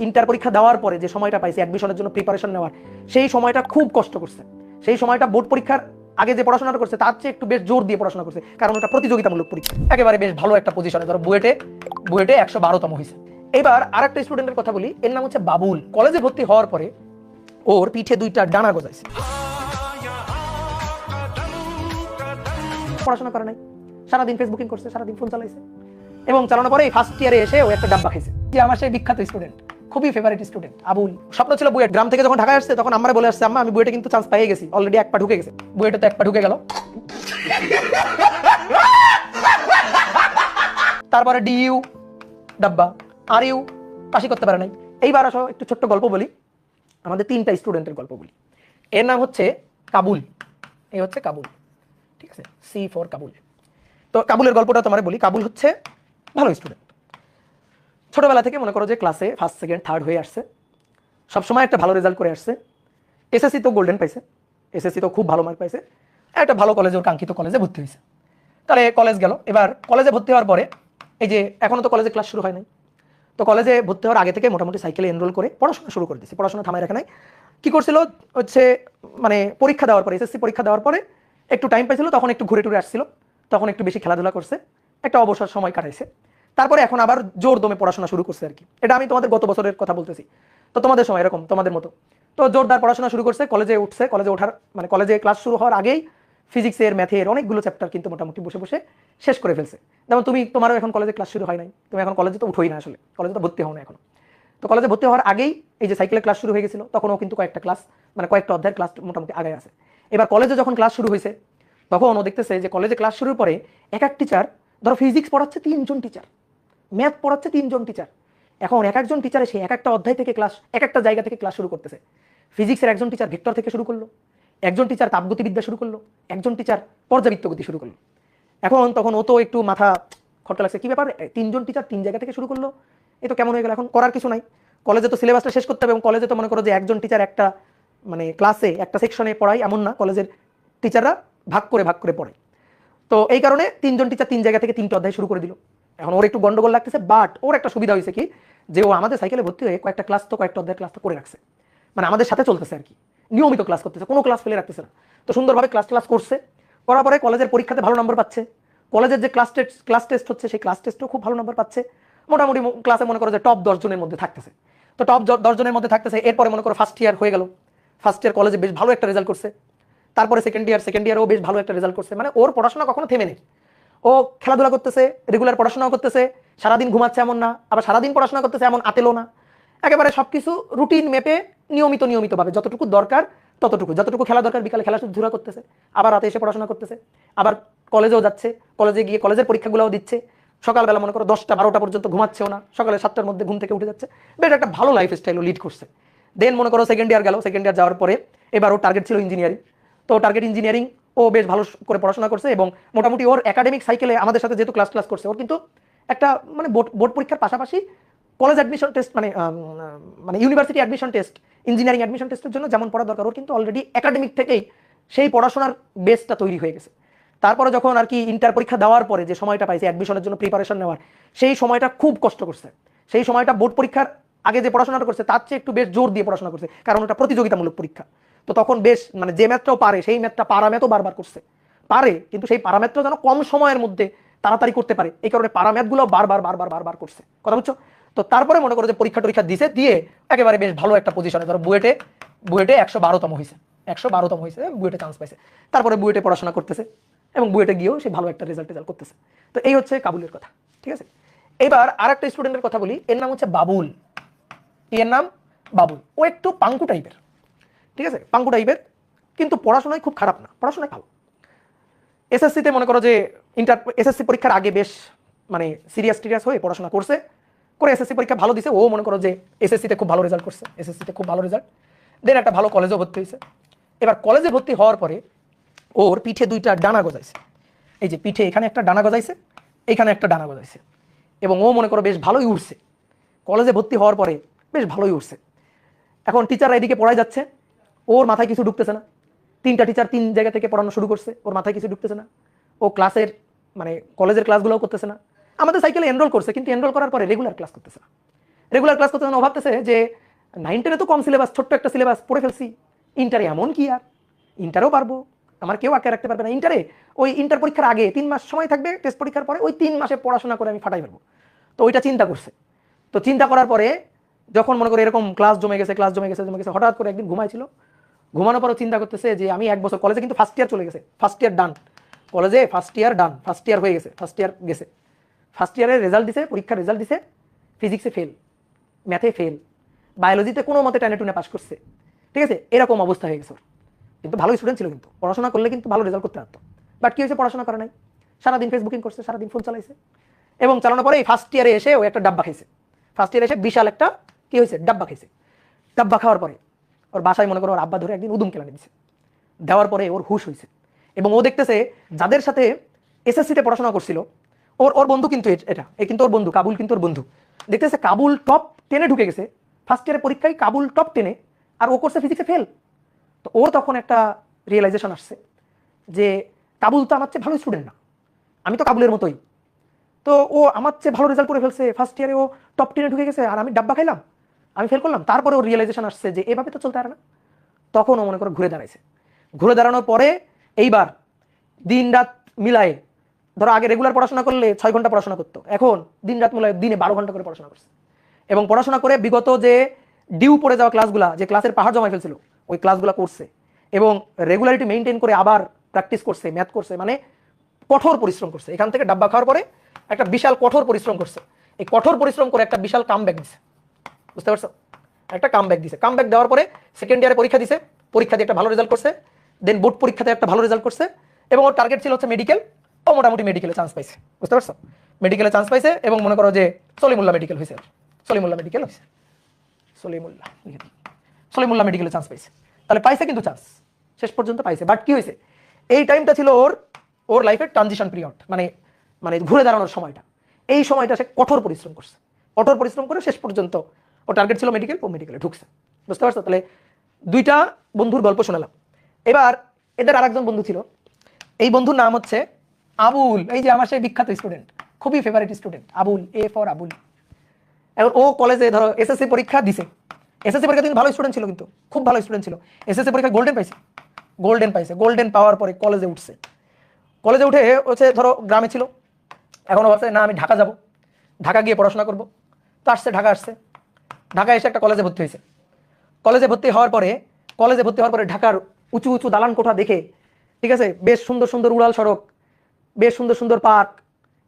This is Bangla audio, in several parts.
ইন্টার পরীক্ষা দেওয়ার পরে যে সময়টা পাইছে অ্যাডমিশনের জন্য প্রিপারেশন নেওয়ার, সেই সময়টা খুব কষ্ট করছে। সেই সময়টা বোর্ড পরীক্ষার আগে যে পড়াশোনাটা করছে তার চেয়ে একটু বেশ জোর দিয়ে পড়াশোনা করছে, কারণ ওটা প্রতিযোগিতামূলক পরীক্ষা। একেবারে বেশ ভালো একটা পজিশনে, ধরো বুয়েটে 112তম হয়েছে। এবার আরেকটা স্টুডেন্টের কথা বলি, এর নাম হচ্ছে বাবুল। কলেজে ভর্তি হওয়ার পরে ওর পিঠে 2টা ডানা গজাইছে। পড়াশোনা করে নাই, সারাদিন ফেসবুকিং করছে, সারাদিন ফোন চালাইছে, এবং চালানোর পরে ফার্স্ট ইয়ারে এসে ও একটা ডাব্বা খাইছে। যে আমার সেই বিখ্যাত স্টুডেন্ট, খুবই ফেভারিট স্টুডেন্ট আবুল। স্বপ্ন ছিল বুয়েট। গ্রাম থেকে যখন ঢাকায় আসছে তখন আমরা বলে আসছে, আম্মা আমি বুয়েটে কিন্তু চান্স পেয়ে গেছি, অলরেডি 1 পা ঢুকে গেছে। বুয়েটে তো 1 পা ঢুকে গেল। তারপরে ডিইউ ডাব্বা, আর ইউ পাশই করতে পারে নাই। এইবার আসো একটু ছোট্ট গল্প বলি, আমাদের 3টা স্টুডেন্টের গল্প বলি। এর নাম হচ্ছে কাবুল, এই হচ্ছে কাবুল, ঠিক আছে, সি ফর কাবুল। তো কাবুলের গল্পটা তোমার বলি। কাবুল হচ্ছে ভালো স্টুডেন্ট, ছোটবেলা থেকে মনে করো যে ক্লাসে ফার্স্ট সেকেন্ড থার্ড হয়ে আসছে, সবসময় একটা ভালো রেজাল্ট করে আসছে। এসএসসি তো গোল্ডেন পাইছে, এসএসসি তো খুব ভালো মার্ক পাইছে, একটা ভালো কলেজে, ওর কাঙ্ক্ষিত কলেজে ভর্তি হয়েছে। তাহলে কলেজ গেল। এবার কলেজে ভর্তি হওয়ার পরে এই যে এখনো তো কলেজে ক্লাস শুরু হয় নাই, তো কলেজে ভর্তি হওয়ার আগে থেকে মোটামুটি সাইকেলে এনরোল করে পড়াশোনা শুরু করে দিয়েছে। পড়াশোনা থামায় রাখে নাই। কি করছিল হচ্ছে, মানে পরীক্ষা দেওয়ার পরে, এসএসসি পরীক্ষা দেওয়ার পরে একটু টাইম পাইছিল, তখন একটু ঘুরে টুরে আসছিল, তখন একটু বেশি খেলাধুলা করছে, একটা অবসর সময় কাটাইছে। তারপরে এখন আবার জোর দমে পড়াশোনা শুরু করছে আর কি। এটা আমি তোমাদের গত বছরের কথা বলতেছি, তো তোমাদের সময় এরকম তোমাদের মতো। তো জোরদার পড়াশোনা শুরু করছে, কলেজে উঠছে। কলেজে ওঠার মানে কলেজে ক্লাস শুরু হওয়ার আগেই ফিজিক্সের, ম্যাথের অনেকগুলো চ্যাপ্টার কিন্তু মোটামুটি বসে বসে শেষ করে ফেলছে। যেমন তোমারও এখন কলেজে ক্লাস শুরু হয় নাই, তুমি এখন কলেজে তো উঠোই না, আসলে কলেজে তো ভর্তি হও না এখন। তো কলেজে ভর্তি হওয়ার আগেই এই যে সাইকেলের ক্লাস শুরু হয়ে গেছিল, তখন ও কিন্তু কয়েকটা ক্লাস, মানে কয়েকটা অধ্যায়ের ক্লাস মোটামুটি আগে আছে। এবার কলেজে যখন ক্লাস শুরু হয়েছে তখন ও দেখতেছে যে কলেজে ক্লাস শুরুর পরে এক টিচার, ধরো ফিজিক্স পড়াচ্ছে 3জন টিচার, ম্যাথ পড়াচ্ছে 3জন টিচার। এখন এক একজন টিচারে সেই এক একটা অধ্যায় থেকে ক্লাস, এক একটা জায়গা থেকে ক্লাস শুরু করতেছে। ফিজিক্সের একজন টিচার ভেক্টর থেকে শুরু করলো, একজন টিচার তাপগতিবিদ্যা শুরু করলো, একজন টিচার পর্যাবৃত্ত গতি শুরু করলো। এখন তখন ও তো একটু মাথা খটকা লাগছে, কি ব্যাপার 3জন টিচার 3 জায়গা থেকে শুরু করলো, এ তো কেমন হয়ে গেল। এখন করার কিছু নাই, কলেজে তো সিলেবাসটা শেষ করতে হবে, এবং কলেজে তো মনে করো যে একজন টিচার একটা মানে ক্লাসে একটা সেকশনে পড়ায় এমন না, কলেজের টিচাররা ভাগ করে পড়ে। তো এই কারণে 3জন টিচার 3 জায়গা থেকে 3টা অধ্যায় শুরু করে দিল। এখন ওর একটু গন্ডগোল লাগতেছে, বাট ওর একটা সুবিধা হয়েছে কি, যে ও আমাদের সাইকেলে ভর্তি হয়ে কয়েকটা অধ্যায়ের ক্লাস তো করে রাখছে, মানে আমাদের সাথে চলতেছে আর কি, নিয়মিত ক্লাস করতেছে, কোনো ক্লাস ফেলে রাখতেছে না। তো সুন্দরভাবে ক্লাস করছে, করার পরে কলেজের পরীক্ষাতে ভালো নম্বর পাচ্ছে। কলেজের যে ক্লাস টেস্ট হচ্ছে সেই ক্লাস টেস্টও খুব ভালো নম্বর পাচ্ছে। মোটামুটি ক্লাসে মনে করো যে টপ 10 জনের মধ্যে থাকতেছে। তো টপ 10 জনের মধ্যে থাকতেছে। এরপরে মনে করো ফার্স্ট ইয়ার হয়ে গেল, ফার্স্ট ইয়ার কলেজে বেশ ভালো একটা রেজাল্ট করছে। তারপরে সেকেন্ড ইয়ারও বেশ ভালো একটা রেজাল্ট করছে। মানে ওর পড়াশোনা কখনো থেমে নেই, ও খেলাধুলা করতেছে, রেগুলার পড়াশোনাও করতেছে, সারাদিন ঘুমাচ্ছে এমন না, আবার সারাদিন পড়াশোনা করতেছে এমন আতেলো না। একেবারে সবকিছু রুটিন মেপে নিয়মিতভাবে যতটুকু দরকার ততটুকু, যতটুকু খেলা দরকার বিকালে খেলাধুলা করতেছে, আবার রাতে এসে পড়াশোনা করতেছে, আবার কলেজেও যাচ্ছে, কলেজে গিয়ে কলেজের পরীক্ষাগুলোও দিচ্ছে। সকালবেলা মনে করো 10টা 12টা পর্যন্ত ঘুমাচ্ছেও না, সকালে 7টার মধ্যে ঘুম থেকে উঠে যাচ্ছে। বেশ একটা ভালো লাইফ স্টাইলও লিড করছে। দেন মনে করো সেকেন্ড ইয়ার গেল, সেকেন্ড ইয়ার যাওয়ার পরে এবার ওর টার্গেট ছিল ইঞ্জিনিয়ারিং। তো টার্গেট ইঞ্জিনিয়ারিং, ও বেশ ভালো করে পড়াশোনা করছে, এবং মোটামুটি ওর একাডেমিক সাইকেলে আমাদের সাথে যেহেতু ক্লাস করছে, ওর কিন্তু একটা মানে বোর্ড পরীক্ষার পাশাপাশি কলেজ অ্যাডমিশন টেস্ট, মানে university admission test, engineering admission টেস্টের জন্য যেমন পড়া দরকার, ওর কিন্তু অলরেডি একাডেমিক থেকেই সেই পড়াশোনার বেসটা তৈরি হয়ে গেছে। তারপরে যখন আর কি ইন্টার পরীক্ষা দেওয়ার পরে যে সময়টা পাইছে অ্যাডমিশনের জন্য প্রিপারেশন নেওয়ার, সেই সময়টা খুব কষ্ট করছে। সেই সময়টা বোর্ড পরীক্ষার আগে যে পড়াশোনাটা করছে তার চেয়ে একটু বেশ জোর দিয়ে পড়াশোনা করছে, কারণ ওটা প্রতিযোগিতামূলক পরীক্ষা। তো তখন বেশ মানে যে ম্যাথটাও পারে সেই ম্যাথটা পারাম্যাথও বারবার করছে, পারে, কিন্তু সেই পারাম্যাথটা যেন কম সময়ের মধ্যে তাড়াতাড়ি করতে পারে, এই কারণে পারাম্যাথগুলো বারবার করছে, কথা বুঝছো। তো তারপরে মনে করো যে পরীক্ষা দিছে, দিয়ে একেবারে বেশ ভালো একটা পজিশনে, ধরো বুয়েটে 112তম হয়েছে, 112তম হয়েছে, বুয়েটে চান্স পাইছে। তারপরে বুয়েটে পড়াশোনা করতেছে, এবং বুয়েটে গিয়েও সে ভালো একটা রেজাল্ট করতেছে। তো এই হচ্ছে কাবুলের কথা, ঠিক আছে। এবার আরেকটা স্টুডেন্টের কথা বলি, এর নাম হচ্ছে বাবুল। এর নাম বাবুল। ও একটু পাঙ্কু টাইপের, ঠিক আছে, পাঙ্কু টাইপের, কিন্তু পড়াশোনায় খুব খারাপ না, পড়াশোনায় ভালো। এসএসসিতে মনে করো যে এসএসসি পরীক্ষার আগে বেশ মানে সিরিয়াস হয়ে পড়াশোনা করছে, করে এসএসসি পরীক্ষা ভালো দিছে। ও মনে করো যে এসএসসিতে খুব ভালো রেজাল্ট করছে, এসএসসিতে খুব ভালো রেজাল্ট, দেন একটা ভালো কলেজেও ভর্তি হয়েছে। এবার কলেজে ভর্তি হওয়ার পরে ওর পিঠে 2টা ডানা গজাইছে। এই যে পিঠে এখানে একটা ডানা গজাইছে, এখানে একটা ডানা গজাইছে, এবং ও মনে করো বেশ ভালোই উঠছে। কলেজে ভর্তি হওয়ার পরে বেশ ভালোই উঠছে। এখন টিচাররা এদিকে পড়ায় যাচ্ছে, ওর মাথায় কিছু ঢুকতেছে না। 3টা টিচার 3 জায়গা থেকে পড়ানো শুরু করছে, ওর মাথায় কিছু ঢুকতেছে না। ও ক্লাসের মানে কলেজের ক্লাসগুলোও করতেছে না। আমাদের সাইকেলে এনরোল করছে, কিন্তু এনরোল করার পরে রেগুলার ক্লাস করতেছে না। রেগুলার ক্লাস করতে ও ভাবতেছে যে 9-10 তো কম সিলেবাস, ছোট্ট একটা সিলেবাস পড়ে ফেলছি, ইন্টারে এমন কি আর, ইন্টারেও পারবো, আমার কেউ আটকে রাখতে পারবে না। ইন্টারে ওই ইন্টার পরীক্ষার আগে 3 মাস সময় থাকবে, টেস্ট পরীক্ষার পরে ওই 3 মাসে পড়াশোনা করে আমি ফাটাই ফেলবো। তো ওইটা চিন্তা করছে। তো চিন্তা করার পরে যখন মনে করে এরকম ক্লাস জমে গেছে, হঠাৎ করে একদিন ঘুমাইছিল, ঘুমানোর পরও চিন্তা করতেছে যে আমি 1 বছর কলেজে, কিন্তু ফার্স্ট ইয়ার চলে গেছে, ফার্স্ট ইয়ার ডান, কলেজে ফার্স্ট ইয়ার ডান, ফার্স্ট ইয়ার হয়ে গেছে, ফার্স্ট ইয়ার গেছে, ফার্স্ট ইয়ারের রেজাল্ট দিছে, পরীক্ষার রেজাল্ট দিছে, ফিজিক্সে ফেল, ম্যাথে ফেল, বায়োলজিতে কোনো মতে টানে টুনে পাস করছে, ঠিক আছে, এরকম অবস্থা হয়ে গেছে। কিন্তু ভালো স্টুডেন্ট ছিল, কিন্তু পড়াশোনা করলে কিন্তু ভালো রেজাল্ট করতে পারতো। বাট কি হয়েছে, পড়াশোনা করে নাই, সারাদিন ফেসবুকিং করছে, সারাদিন ফোন চালাইছে, এবং চালানোর পরে এই ফার্স্ট ইয়ারে এসে ও একটা ডাব্বা খাইছে। ফার্স্ট ইয়ারে এসে বিশাল একটা কি হয়েছে, ডাব্বা খাইছে। ডাব্বা খাওয়ার পরে ওর বাসায় মনে করো ওর আব্বা ধরে একদিন উদুম কেলানি দিছে, দেওয়ার পরে ওর হুশ হয়েছে, এবং ও দেখতেছে যাদের সাথে এসএসসিতে পড়াশোনা করছিল, ওর বন্ধু কিন্তু এটা, কিন্তু ওর বন্ধু কাবুল, কিন্তু ওর বন্ধু দেখতেছে কাবুল টপ 10-এ ঢুকে গেছে, ফার্স্ট ইয়ারের পরীক্ষায় কাবুল টপ 10-এ, আর ও করছে ফিজিক্সে ফেল। তো ওর তখন একটা রিয়েলাইজেশন আসছে যে কাবুল তো আমার চেয়ে ভালো স্টুডেন্ট না, আমি তো কাবুলের মতোই, তো ও আমার চেয়ে ভালো রেজাল্ট করে ফেলছে, ফার্স্ট ইয়ারে ও টপ 10-এ ঢুকে গেছে, আর আমি ডাব্বা খাইলাম, আমি ফেল করলাম। তারপরে ওর রিয়েলাইজেশন আসছে যে এভাবে তো চলতে পারে না। তখন ও মনে করো ঘুরে দাঁড়াইছে, ঘুরে দাঁড়ানোর পরে এইবার দিন রাত মিলায়, ধরো আগে রেগুলার পড়াশোনা করলে 6 ঘন্টা পড়াশোনা করতো, এখন দিন রাত মিলায় দিনে 12 ঘন্টা করে পড়াশোনা করছে, এবং পড়াশোনা করে বিগত যে ডিউ পড়ে যাওয়া ক্লাসগুলা, যে ক্লাসের পাহাড় জমাই ফেলছিল, ওই ক্লাসগুলো করছে, এবং রেগুলারিটি মেনটেন করে আবার প্র্যাকটিস করছে, ম্যাথ করছে, মানে কঠোর পরিশ্রম করছে। এখান থেকে ডাব্বা খাওয়ার পরে একটা বিশাল কঠোর পরিশ্রম করছে, এই কঠোর পরিশ্রম করে একটা বিশাল কাম ব্যাক দিছে, বুঝতে পারছো, একটা কাম ব্যাক দিছে। কাম ব্যাক দেওয়ার পরে সেকেন্ড ইয়ারে পরীক্ষা দিছে, পরীক্ষা দিয়ে একটা ভালো রেজাল্ট করছে, দেন বোর্ড পরীক্ষাতে একটা ভালো রেজাল্ট করছে, এবং ওর টার্গেট ছিল হচ্ছে মেডিকেল, ও মোটামুটি মেডিকেলে চান্স পাইছে, বুঝতে পারছো, মেডিকেলে চান্স পাইছে, এবং মনে করো যে সলিমুল্লাহ মেডিকেল হয়েছে, সলিমুল্লাহ মেডিকেল হয়েছে, সলিমুল্লাহ মেডিকেলে চান্স পাইছে। তাহলে পাইছে কিন্তু চান্স, শেষ পর্যন্ত পাইছে। বাট কি হয়েছে, এই টাইমটা ছিল ওর লাইফের ট্রানজিশন পিরিয়ড, মানে ঘুরে দাঁড়ানোর সময়টা। এই সময়টা সে কঠোর পরিশ্রম করছে, কঠোর পরিশ্রম করে শেষ পর্যন্ত ও টার্গেট ছিল মেডিকেল, ও মেডিকেলে ঢুকছে, বুঝতে পারছো। তাহলে দুইটা বন্ধুর গল্প শোনালাম। এবার এদের আরেকজন বন্ধু ছিল, এই বন্ধুর নাম হচ্ছে আবুল, এই যে আমার সেই বিখ্যাত স্টুডেন্ট, খুবই favourite student Abul, A for Abul. এখন ও কলেজে ধরো এসএসসি পরীক্ষা দিছে, এসএসসি পরীক্ষা কিন্তু ভালো স্টুডেন্ট ছিল, কিন্তু খুব ভালো স্টুডেন্ট ছিল, এসএসসি পরীক্ষা গোল্ডেন পাইছে, গোল্ডেন পাওয়ার পরে কলেজে উঠছে, কলেজে উঠে হচ্ছে ধরো গ্রামে ছিল, এখন ভাবছে না আমি ঢাকা যাব, ঢাকা গিয়ে পড়াশোনা করব। তো আসছে, ঢাকা আসছে, ঢাকা এসে একটা কলেজে ভর্তি হয়েছে। কলেজে ভর্তি হওয়ার পরে ঢাকার উঁচু উঁচু দালান কোঠা দেখে, ঠিক আছে, বেশ সুন্দর সুন্দর উড়াল সড়ক, বেশ সুন্দর সুন্দর পার্ক,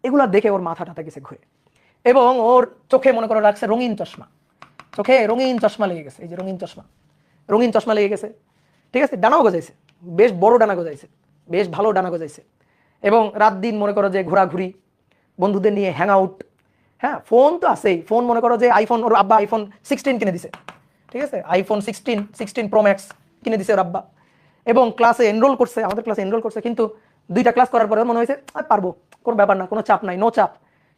এগুলো দেখে ওর মাথা টাথা গেছে ঘুরে, এবং ওর চোখে মনে করে রাখছে রঙিন চশমা, চোখে রঙিন চশমা লেগে গেছে, এই যে রঙিন চশমা লেগে গেছে, ঠিক আছে, ডানাও গজাইছে, বেশ বড় ডানা গজাইছে, বেশ ভালো ডানা গজাইছে, এবং রাত দিন মনে করো যে ঘোরাঘুরি, বন্ধুদের নিয়ে হ্যাং আউট, হ্যাঁ, ফোন তো আছেই, ফোন মনে করো যে আইফোন, ওর আব্বা আইফোন 16 কিনে দিছে, ঠিক আছে, আইফোন 16 প্রো ম্যাক্স কিনে দিছে ওর আব্বা, এবং ক্লাসে এনরোল করছে, আমাদের ক্লাসে এনরোল করছে, কিন্তু 2টা ক্লাস করার পরে মনে হয়েছে পারবো, কোনো ব্যাপার না, কোনো চাপ নাই, নো চাপ,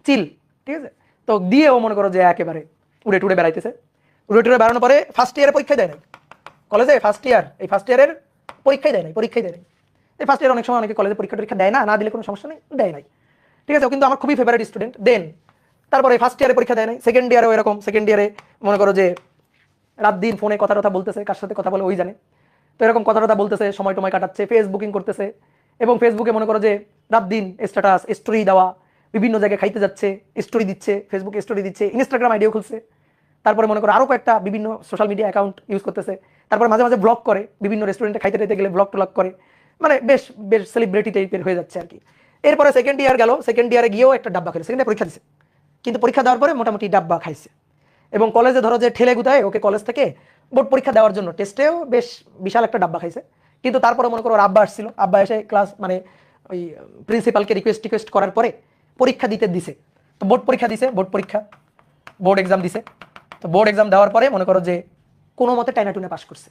চিল, ঠিক আছে। তো দিয়ে ও মনে করো যে একেবারে উড়ে টুড়ে বেড়াইতেছে, উড়ে টুড়ে বেড়ানোর পরে ফার্স্ট ইয়ারে পরীক্ষা দেয় নাই কলেজে, ফার্স্ট ইয়ারের পরীক্ষাই দেয় নাই, এই ফার্স্ট ইয়ার অনেক সময় অনেকে কলেজে পরীক্ষা দেয় না দিলে কোনো সমস্যা নেই, দেয় নাই, ঠিক আছে, কিন্তু আমার খুবই ফেভারিট স্টুডেন্ট। দেন তারপরে ফার্স্ট ইয়ারে পরীক্ষা দেয় নাই, সেকেন্ড ইয়ারেও এরকম, সেকেন্ড ইয়ারে মনে করো যে রাত দিন ফোনে কথা বলতেছে, কার সাথে কথা বলে ওই জানে, তো এরকম কথা বলতেছে, সময় টময় কাটাচ্ছে, ফেসবুকিং করতেছে, এবং ফেসবুকে মনে করো যে রাত দিন স্ট্যাটাস, স্টোরি দেওয়া, বিভিন্ন জায়গায় খাইতে যাচ্ছে, স্টোরি দিচ্ছে, ফেসবুকে স্টোরি দিচ্ছে, ইনস্টাগ্রাম আইডিও খুলছে, তারপরে মনে করো আরও কয়েকটা বিভিন্ন সোশ্যাল মিডিয়া অ্যাকাউন্ট ইউজ করতেছে, তারপর মাঝে মাঝে ব্লগ করে, বিভিন্ন রেস্টুরেন্টে খাইতে গেলে ব্লগ করে, মানে বেশ বেশ সেলিব্রিটি টাইপের হয়ে যাচ্ছে আর কি। এরপরে সেকেন্ড ইয়ার গেল, সেকেন্ড ইয়ারে গিয়েও একটা ডাব্বা খেলো, সেকেন্ড ইয়ার পরীক্ষা দিছে, কিন্তু পরীক্ষা দেওয়ার পরে মোটামুটি ডাব্বা খাইছে, এবং কলেজে ধরো যে ঠেলে গুতায় ওকে কলেজ থেকে বোর্ড পরীক্ষা দেওয়ার জন্য টেস্টেও বেশ বিশাল একটা ডাব্বা খাইছে। কিন্তু তারপরে মনে করো ওর আব্বা আসছিল, আব্বা এসে ক্লাস মানে ওই প্রিন্সিপালকে রিকোয়েস্ট করার পরে পরীক্ষা দিছে, তো বোর্ড পরীক্ষা দিছে, বোর্ড এক্সাম দিছে। তো বোর্ড এক্সাম দেওয়ার পরে মনে করো যে কোনো মতে টাইনা টুনে পাস করছে,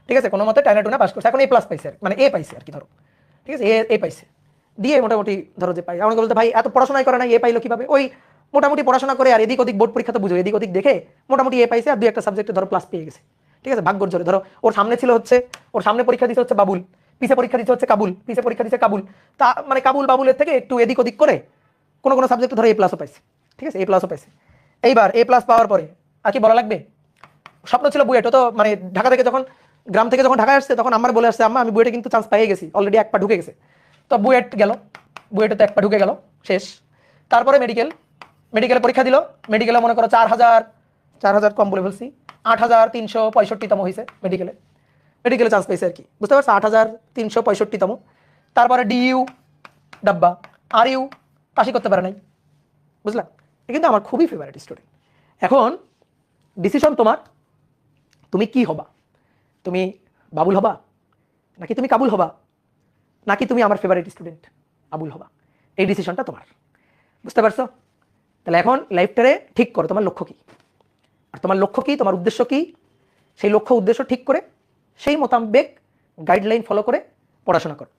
ঠিক আছে, কোনো মতে টাইনা টুনে পাস করছে, এখন A+ পাইছে, মানে এ পাইছে আর কি, ধরো, ঠিক আছে, এ পাইছে, দিয়ে মোটামুটি ধরো যে পাই, আমাকে বলতে ভাই এত পড়াশোনাই করে না, এ পাইলো কিভাবে, ওই মোটামুটি পড়াশোনা করে আর এদিক ওদিক বোর্ড পরীক্ষা তো বুঝো, এদিক ওদিক দেখে মোটামুটি এ পাইছে, আর 2-1 সাবজেক্টে ধরো প্লাস পেয়ে গেছে, ঠিক আছে, ভাগ্যর জোরে। ধরো ওর সামনে ছিল হচ্ছে, ওর সামনে পরীক্ষা দিচ্ছে হচ্ছে বাবুল, পিছে পরীক্ষা দিচ্ছে হচ্ছে কাবুল, পিছে পরীক্ষা দিচ্ছে কাবুল, তা মানে বাবুলের থেকে একটু এদিক ওদিক করে কোনো সাবজেক্টে ধরো A+ পাইছে, ঠিক আছে, A+ পাইছে। এইবার A+ পাওয়ার পরে আর কি বলা লাগবে? স্বপ্ন ছিল বুয়েট, ও তো মানে ঢাকা থেকে যখন গ্রাম থেকে যখন ঢাকায় আসছে তখন আমার বলে আসছে আম্মা আমি বুয়েটে কিন্তু চান্স পেয়ে গেছি, অলরেডি এক পা ঢুকে গেছে। তো বুয়েট গেল, বুয়েটে তো এক পা ঢুকে গেল, শেষ। তারপরে মেডিকেলে পরীক্ষা দিল, মেডিকেলে মনে করো 4,000 কম বলে বলছি, 8,365তম হয়েছে মেডিকেলে চান্স পেয়েছে আর কি, বুঝতে পারছো? 8,365তম। তারপরে ডিইউ ডাব্বা, আর ইউ পাশই করতে পারে নাই, বুঝলা? এ কিন্তু আমার খুবই ফেভারিট স্টুডেন্ট। এখন ডিসিশন তোমার, তুমি কি হবা? তুমি বাবুল হবা, নাকি তুমি কাবুল হবা, নাকি তুমি আমার ফেভারিট স্টুডেন্ট আবুল হবা? এই ডিসিশনটা তোমার, বুঝতে পারছো? তাহলে এখন লাইফটারে ঠিক করো, তোমার লক্ষ্য কি, আর তোমার লক্ষ্য কি, তোমার উদ্দেশ্য কি, সেই লক্ষ্য উদ্দেশ্য ঠিক করে সেই মোতাবেক গাইডলাইন ফলো করে পড়াশোনা করো।